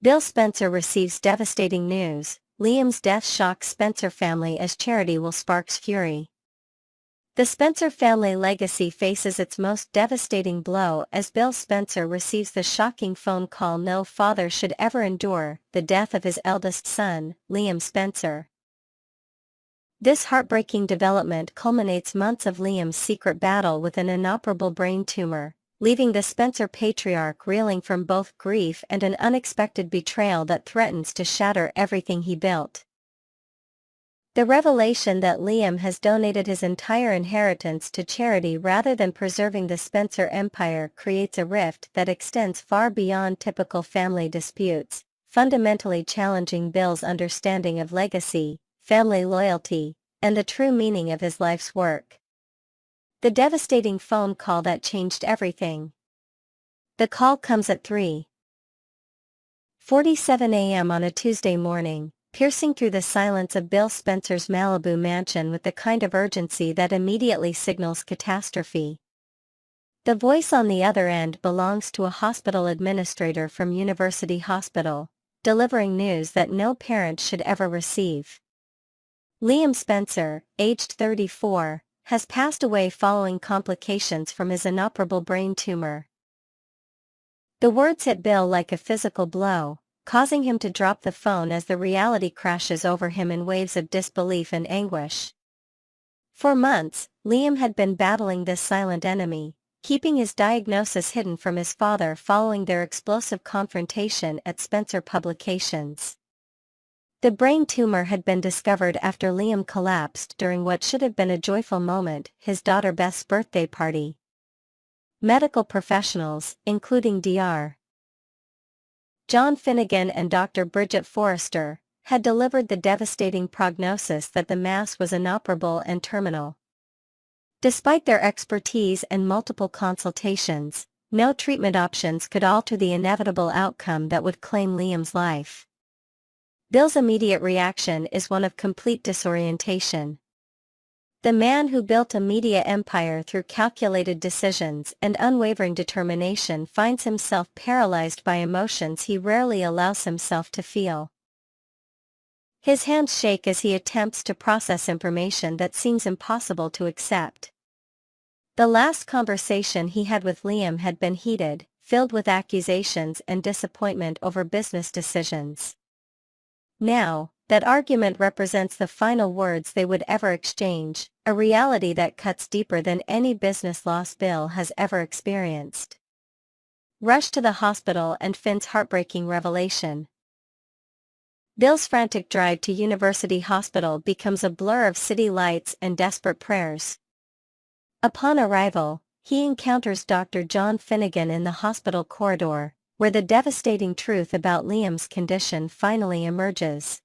Bill Spencer receives devastating news. Liam's death shocks Spencer family as charity will sparks fury. The Spencer family legacy faces its most devastating blow as Bill Spencer receives the shocking phone call no father should ever endure, the death of his eldest son, Liam Spencer. This heartbreaking development culminates months of Liam's secret battle with an inoperable brain tumor, leaving the Spencer patriarch reeling from both grief and an unexpected betrayal that threatens to shatter everything he built. The revelation that Liam has donated his entire inheritance to charity rather than preserving the Spencer empire creates a rift that extends far beyond typical family disputes, fundamentally challenging Bill's understanding of legacy, family loyalty, and the true meaning of his life's work. The devastating phone call that changed everything. The call comes at 3:47 a.m. on a Tuesday morning, piercing through the silence of Bill Spencer's Malibu mansion with the kind of urgency that immediately signals catastrophe. The voice on the other end belongs to a hospital administrator from University Hospital, delivering news that no parent should ever receive. Liam Spencer, aged 34, has passed away following complications from his inoperable brain tumor. The words hit Bill like a physical blow, causing him to drop the phone as the reality crashes over him in waves of disbelief and anguish. For months, Liam had been battling this silent enemy, keeping his diagnosis hidden from his father following their explosive confrontation at Spencer Publications. The brain tumor had been discovered after Liam collapsed during what should have been a joyful moment, his daughter Beth's birthday party. Medical professionals, including Dr. John Finnegan and Dr. Bridget Forrester, had delivered the devastating prognosis that the mass was inoperable and terminal. Despite their expertise and multiple consultations, no treatment options could alter the inevitable outcome that would claim Liam's life. Bill's immediate reaction is one of complete disorientation. The man who built a media empire through calculated decisions and unwavering determination finds himself paralyzed by emotions he rarely allows himself to feel. His hands shake as he attempts to process information that seems impossible to accept. The last conversation he had with Liam had been heated, filled with accusations and disappointment over business decisions. Now, that argument represents the final words they would ever exchange, a reality that cuts deeper than any business loss Bill has ever experienced. Rush to the hospital and Finn's heartbreaking revelation. Bill's frantic drive to University Hospital becomes a blur of city lights and desperate prayers. Upon arrival, he encounters Dr. John Finnegan in the hospital corridor, where the devastating truth about Liam's condition finally emerges.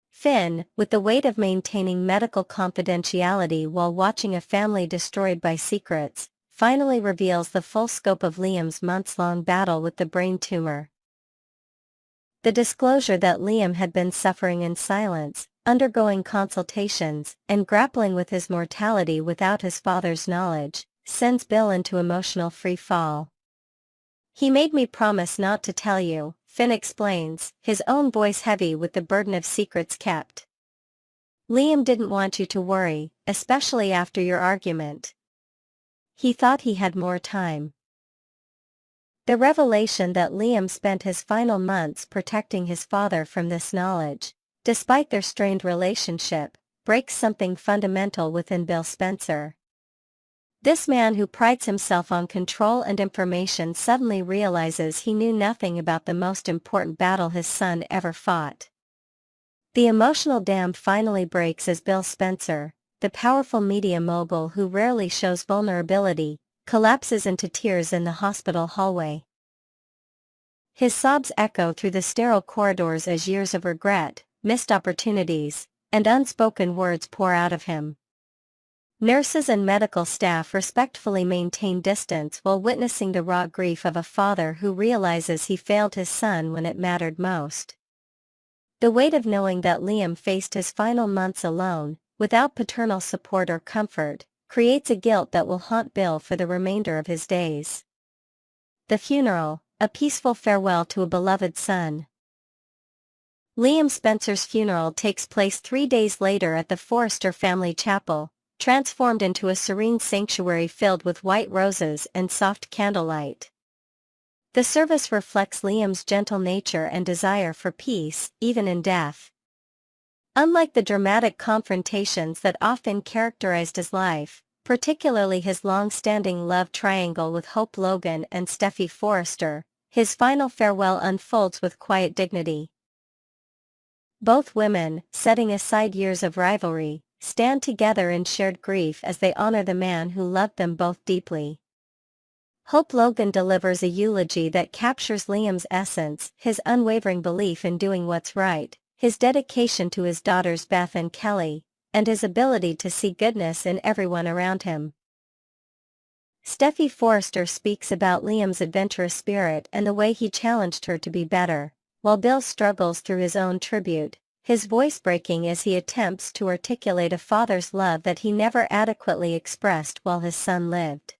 Finn, with the weight of maintaining medical confidentiality while watching a family destroyed by secrets, finally reveals the full scope of Liam's months-long battle with the brain tumor. The disclosure that Liam had been suffering in silence, undergoing consultations, and grappling with his mortality without his father's knowledge, sends Bill into emotional free fall. "He made me promise not to tell you," Finn explains, his own voice heavy with the burden of secrets kept. "Liam didn't want you to worry, especially after your argument. He thought he had more time." The revelation that Liam spent his final months protecting his father from this knowledge, despite their strained relationship, breaks something fundamental within Bill Spencer. This man who prides himself on control and information suddenly realizes he knew nothing about the most important battle his son ever fought. The emotional dam finally breaks as Bill Spencer, the powerful media mogul who rarely shows vulnerability, collapses into tears in the hospital hallway. His sobs echo through the sterile corridors as years of regret, missed opportunities, and unspoken words pour out of him. Nurses and medical staff respectfully maintain distance while witnessing the raw grief of a father who realizes he failed his son when it mattered most. The weight of knowing that Liam faced his final months alone, without paternal support or comfort, creates a guilt that will haunt Bill for the remainder of his days. The funeral, a peaceful farewell to a beloved son. Liam Spencer's funeral takes place 3 days later at the Forrester family chapel, transformed into a serene sanctuary filled with white roses and soft candlelight. The service reflects Liam's gentle nature and desire for peace, even in death. Unlike the dramatic confrontations that often characterized his life, particularly his long-standing love triangle with Hope Logan and Steffi Forrester, his final farewell unfolds with quiet dignity. Both women, setting aside years of rivalry, stand together in shared grief as they honor the man who loved them both deeply. Hope Logan delivers a eulogy that captures Liam's essence, his unwavering belief in doing what's right, his dedication to his daughters Beth and Kelly, and his ability to see goodness in everyone around him. Steffi Forrester speaks about Liam's adventurous spirit and the way he challenged her to be better, while Bill struggles through his own tribute, his voice breaking as he attempts to articulate a father's love that he never adequately expressed while his son lived.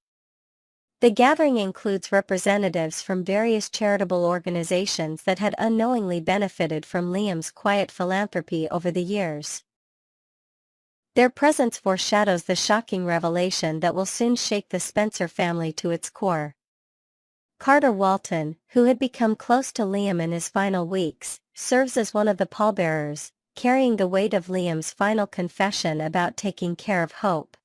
The gathering includes representatives from various charitable organizations that had unknowingly benefited from Liam's quiet philanthropy over the years. Their presence foreshadows the shocking revelation that will soon shake the Spencer family to its core. Carter Walton, who had become close to Liam in his final weeks, serves as one of the pallbearers, carrying the weight of Liam's final confession about taking care of Hope.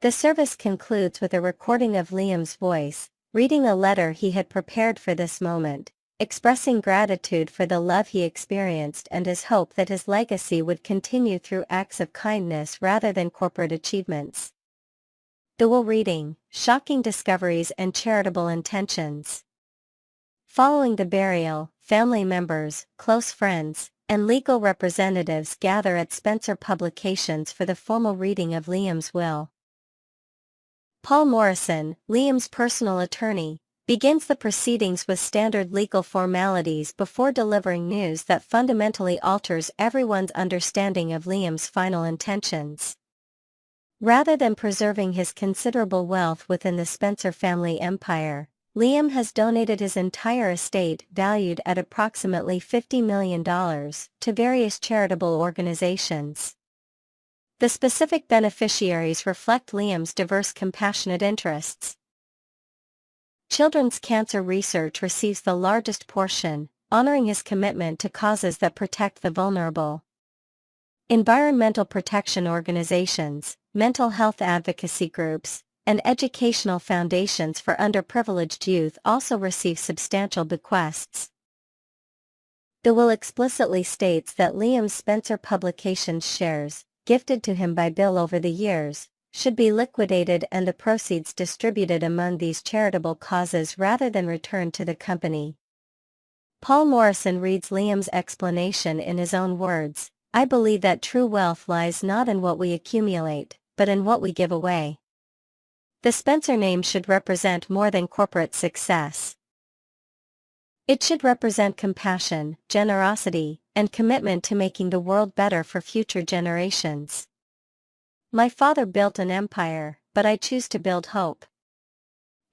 The service concludes with a recording of Liam's voice, reading a letter he had prepared for this moment, expressing gratitude for the love he experienced and his hope that his legacy would continue through acts of kindness rather than corporate achievements. The will reading, shocking discoveries and charitable intentions. Following the burial, family members, close friends, and legal representatives gather at Spencer Publications for the formal reading of Liam's will. Paul Morrison, Liam's personal attorney, begins the proceedings with standard legal formalities before delivering news that fundamentally alters everyone's understanding of Liam's final intentions. Rather than preserving his considerable wealth within the Spencer family empire, Liam has donated his entire estate, valued at approximately $50 million, to various charitable organizations. The specific beneficiaries reflect Liam's diverse compassionate interests. Children's cancer research receives the largest portion, honoring his commitment to causes that protect the vulnerable. Environmental protection organizations, mental health advocacy groups, and educational foundations for underprivileged youth also receive substantial bequests. The will explicitly states that Liam's Spencer Publications shares, gifted to him by Bill over the years, should be liquidated and the proceeds distributed among these charitable causes rather than returned to the company. Paul Morrison reads Liam's explanation in his own words, "I believe that true wealth lies not in what we accumulate, but in what we give away." The Spencer name should represent more than corporate success. It should represent compassion, generosity, and commitment to making the world better for future generations. My father built an empire, but I choose to build hope.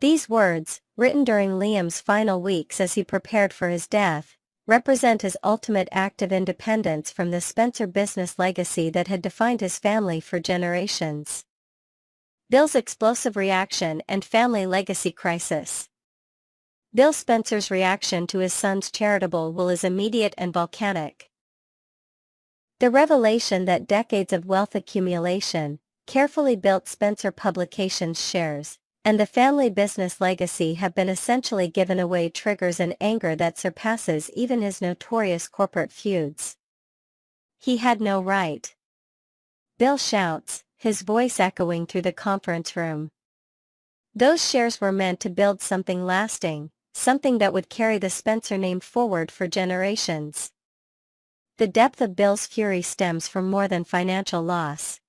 These words, written during Liam's final weeks as he prepared for his death, represent his ultimate act of independence from the Spencer business legacy that had defined his family for generations. Bill's explosive reaction and family legacy crisis. Bill Spencer's reaction to his son's charitable will is immediate and volcanic. The revelation that decades of wealth accumulation, carefully built Spencer Publications shares, and the family business legacy have been essentially given away triggers an anger that surpasses even his notorious corporate feuds. He had no right. Bill shouts, his voice echoing through the conference room. Those shares were meant to build something lasting, something that would carry the Spencer name forward for generations. The depth of Bill's fury stems from more than financial loss.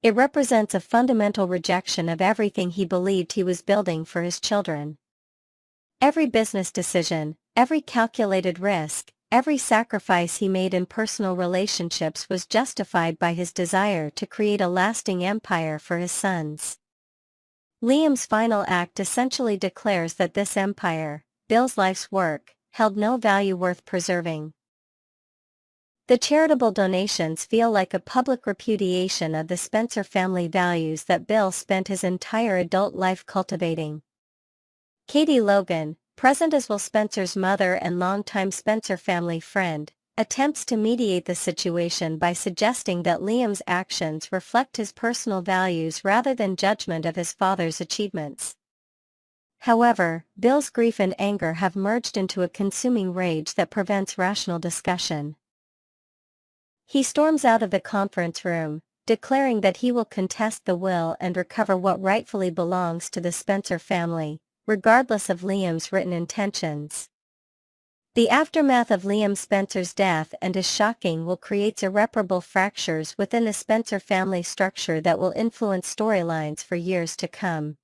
It represents a fundamental rejection of everything he believed he was building for his children. Every business decision, every calculated risk, every sacrifice he made in personal relationships was justified by his desire to create a lasting empire for his sons. Liam's final act essentially declares that this empire, Bill's life's work, held no value worth preserving. The charitable donations feel like a public repudiation of the Spencer family values that Bill spent his entire adult life cultivating. Katie Logan, present as Will Spencer's mother and longtime Spencer family friend, attempts to mediate the situation by suggesting that Liam's actions reflect his personal values rather than judgment of his father's achievements. However, Bill's grief and anger have merged into a consuming rage that prevents rational discussion. He storms out of the conference room, declaring that he will contest the will and recover what rightfully belongs to the Spencer family, regardless of Liam's written intentions. The aftermath of Liam Spencer's death and his shocking will creates irreparable fractures within the Spencer family structure that will influence storylines for years to come.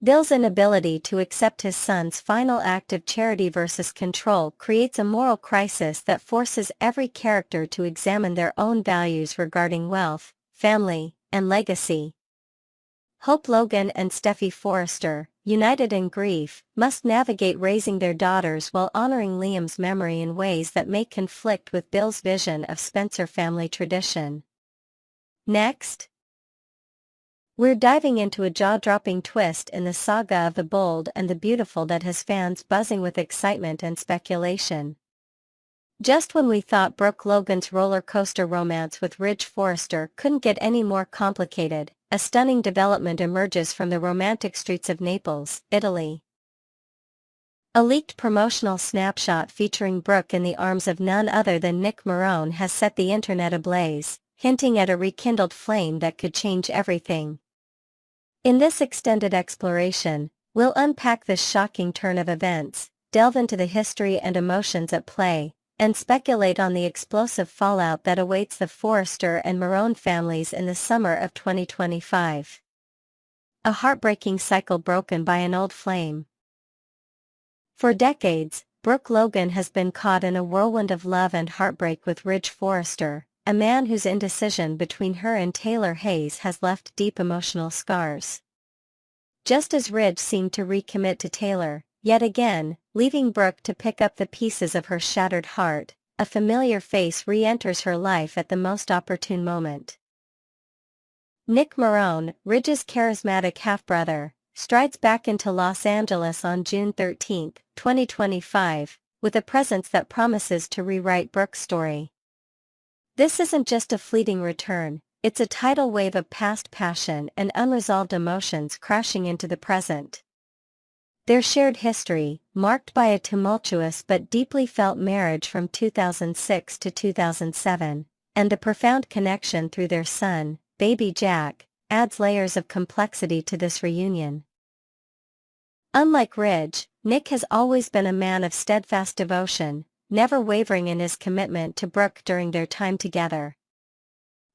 Bill's inability to accept his son's final act of charity versus control creates a moral crisis that forces every character to examine their own values regarding wealth, family, and legacy. Hope Logan and Steffi Forrester, united in grief, must navigate raising their daughters while honoring Liam's memory in ways that may conflict with Bill's vision of Spencer family tradition. Next, we're diving into a jaw-dropping twist in the saga of the bold and the beautiful that has fans buzzing with excitement and speculation. Just when we thought Brooke Logan's roller coaster romance with Ridge Forrester couldn't get any more complicated, a stunning development emerges from the romantic streets of Naples, Italy. A leaked promotional snapshot featuring Brooke in the arms of none other than Nick Marone has set the internet ablaze, hinting at a rekindled flame that could change everything. In this extended exploration, we'll unpack this shocking turn of events, delve into the history and emotions at play, and speculate on the explosive fallout that awaits the Forrester and Marone families in the summer of 2025. A heartbreaking cycle broken by an old flame. For decades, Brooke Logan has been caught in a whirlwind of love and heartbreak with Ridge Forrester, a man whose indecision between her and Taylor Hayes has left deep emotional scars. Just as Ridge seemed to recommit to Taylor, yet again, leaving Brooke to pick up the pieces of her shattered heart, a familiar face re-enters her life at the most opportune moment. Nick Marone, Ridge's charismatic half-brother, strides back into Los Angeles on June 13, 2025, with a presence that promises to rewrite Brooke's story. This isn't just a fleeting return, it's a tidal wave of past passion and unresolved emotions crashing into the present. Their shared history, marked by a tumultuous but deeply felt marriage from 2006 to 2007, and the profound connection through their son, baby Jack, adds layers of complexity to this reunion. Unlike Ridge, Nick has always been a man of steadfast devotion, never wavering in his commitment to Brooke during their time together.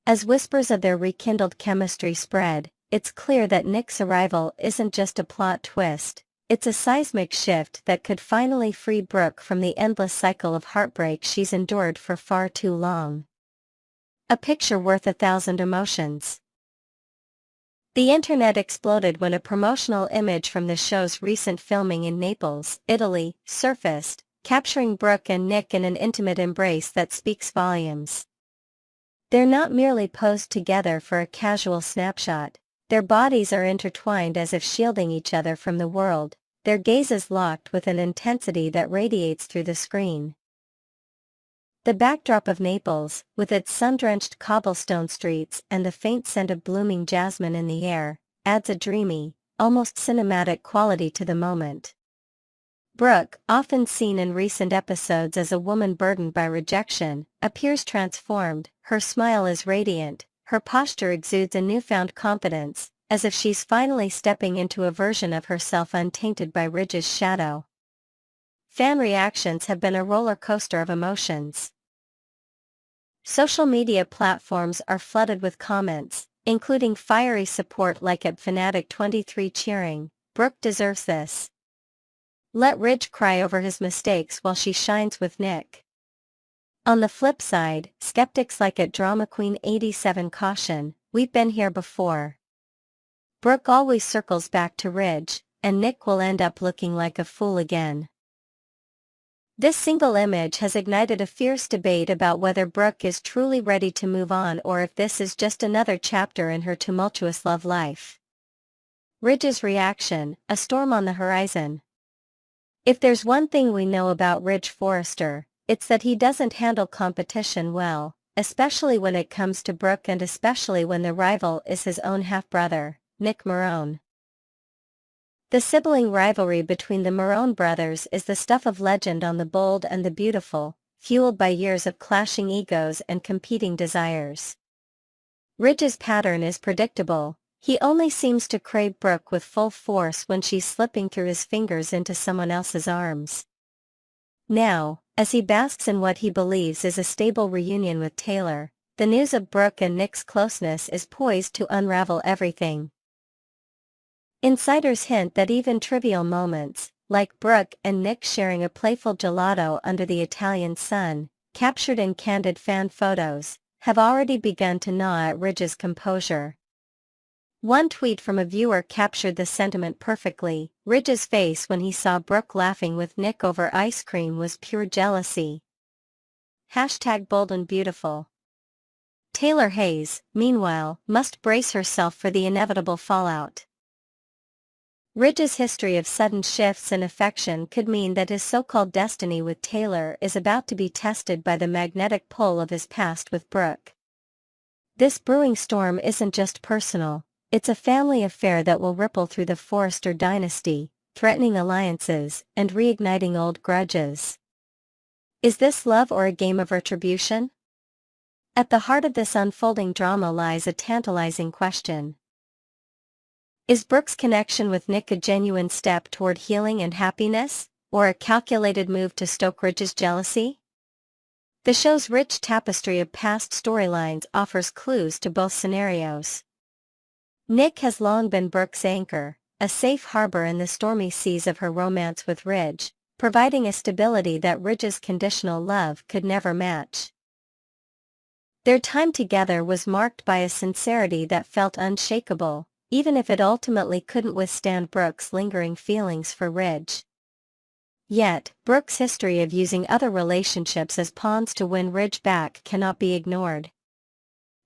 As whispers of their rekindled chemistry spread, it's clear that Nick's arrival isn't just a plot twist, it's a seismic shift that could finally free Brooke from the endless cycle of heartbreak she's endured for far too long. A picture worth 1,000 emotions. The internet exploded when a promotional image from the show's recent filming in Naples, Italy, surfaced, capturing Brooke and Nick in an intimate embrace that speaks volumes. They're not merely posed together for a casual snapshot, their bodies are intertwined as if shielding each other from the world, their gazes locked with an intensity that radiates through the screen. The backdrop of Naples, with its sun-drenched cobblestone streets and the faint scent of blooming jasmine in the air, adds a dreamy, almost cinematic quality to the moment. Brooke, often seen in recent episodes as a woman burdened by rejection, appears transformed, her smile is radiant, her posture exudes a newfound confidence, as if she's finally stepping into a version of herself untainted by Ridge's shadow. Fan reactions have been a roller coaster of emotions. Social media platforms are flooded with comments, including fiery support like at Fanatic23 cheering, "Brooke deserves this. Let Ridge cry over his mistakes while she shines with Nick." On the flip side, skeptics like at Drama Queen 87 caution, "We've been here before. Brooke always circles back to Ridge, and Nick will end up looking like a fool again. This single image has ignited a fierce debate about whether Brooke is truly ready to move on or if this is just another chapter in her tumultuous love life. Ridge's reaction: a storm on the horizon. If there's one thing we know about Ridge Forrester, it's that he doesn't handle competition well, especially when it comes to Brooke and especially when the rival is his own half-brother, Nick Marohn. The sibling rivalry between the Marohn brothers is the stuff of legend on The Bold and the Beautiful, fueled by years of clashing egos and competing desires. Ridge's pattern is predictable: he only seems to crave Brooke with full force when she's slipping through his fingers into someone else's arms. Now, as he basks in what he believes is a stable reunion with Taylor, the news of Brooke and Nick's closeness is poised to unravel everything. Insiders hint that even trivial moments, like Brooke and Nick sharing a playful gelato under the Italian sun, captured in candid fan photos, have already begun to gnaw at Ridge's composure. One tweet from a viewer captured the sentiment perfectly: Ridge's face when he saw Brooke laughing with Nick over ice cream was pure jealousy. #bold and beautiful. Taylor Hayes, meanwhile, must brace herself for the inevitable fallout. Ridge's history of sudden shifts in affection could mean that his so-called destiny with Taylor is about to be tested by the magnetic pull of his past with Brooke. This brewing storm isn't just personal, it's a family affair that will ripple through the Forrester dynasty, threatening alliances and reigniting old grudges. Is this love or a game of retribution? At the heart of this unfolding drama lies a tantalizing question. Is Brooke's connection with Nick a genuine step toward healing and happiness, or a calculated move to stoke Ridge's jealousy? The show's rich tapestry of past storylines offers clues to both scenarios. Nick has long been Brooke's anchor, a safe harbor in the stormy seas of her romance with Ridge, providing a stability that Ridge's conditional love could never match. Their time together was marked by a sincerity that felt unshakable, even if it ultimately couldn't withstand Brooke's lingering feelings for Ridge. Yet, Brooke's history of using other relationships as pawns to win Ridge back cannot be ignored.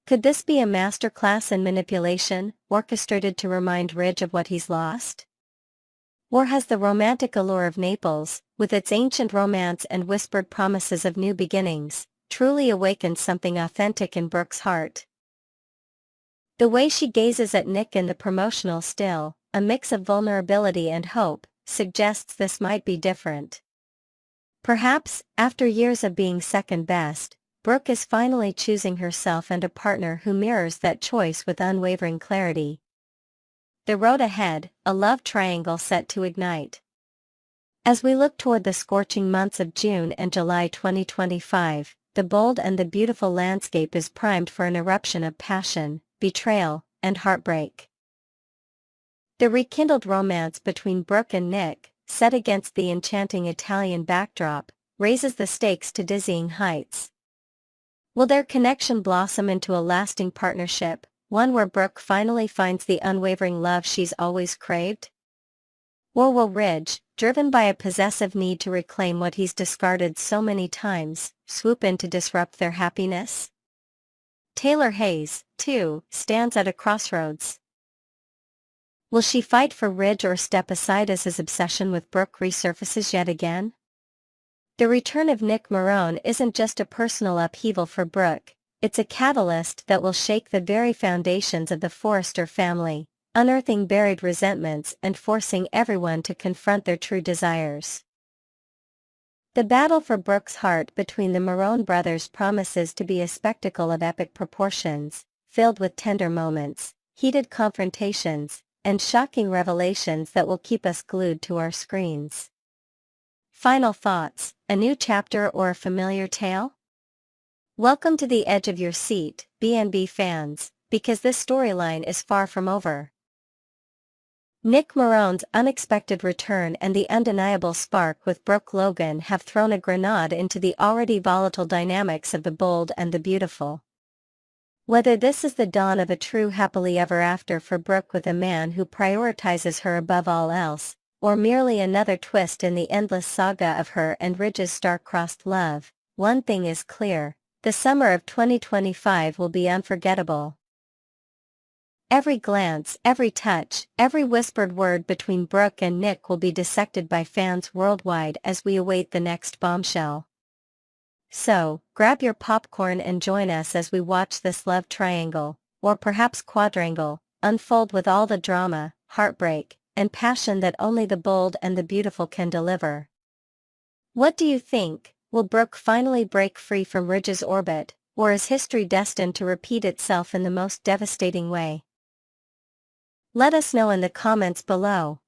Could this be a masterclass in manipulation, orchestrated to remind Ridge of what he's lost? Or has the romantic allure of Naples, with its ancient romance and whispered promises of new beginnings, truly awakened something authentic in Brooke's heart? The way she gazes at Nick in the promotional still, a mix of vulnerability and hope, suggests this might be different. Perhaps, after years of being second best, Brooke is finally choosing herself and a partner who mirrors that choice with unwavering clarity. The road ahead, a love triangle set to ignite. As we look toward the scorching months of June and July 2025, The Bold and the Beautiful landscape is primed for an eruption of passion, betrayal, and heartbreak. The rekindled romance between Brooke and Nick, set against the enchanting Italian backdrop, raises the stakes to dizzying heights. Will their connection blossom into a lasting partnership, one where Brooke finally finds the unwavering love she's always craved? Or will Ridge, driven by a possessive need to reclaim what he's discarded so many times, swoop in to disrupt their happiness? Taylor Hayes, too, stands at a crossroads. Will she fight for Ridge or step aside as his obsession with Brooke resurfaces yet again? The return of Nick Marohn isn't just a personal upheaval for Brooke, it's a catalyst that will shake the very foundations of the Forrester family, unearthing buried resentments and forcing everyone to confront their true desires. The battle for Brooke's heart between the Marohn brothers promises to be a spectacle of epic proportions, filled with tender moments, heated confrontations, and shocking revelations that will keep us glued to our screens. Final thoughts: a new chapter or a familiar tale? Welcome to the edge of your seat, BNB fans, because this storyline is far from over. Nick Marohn's unexpected return and the undeniable spark with Brooke Logan have thrown a grenade into the already volatile dynamics of The Bold and the Beautiful. Whether this is the dawn of a true happily ever after for Brooke with a man who prioritizes her above all else, or merely another twist in the endless saga of her and Ridge's star-crossed love, one thing is clear: the summer of 2025 will be unforgettable. Every glance, every touch, every whispered word between Brooke and Nick will be dissected by fans worldwide as we await the next bombshell. So, grab your popcorn and join us as we watch this love triangle, or perhaps quadrangle, unfold with all the drama, heartbreak, and passion that only the bold and the beautiful can deliver. What do you think? Will Brooke finally break free from Ridge's orbit, or is history destined to repeat itself in the most devastating way? Let us know in the comments below.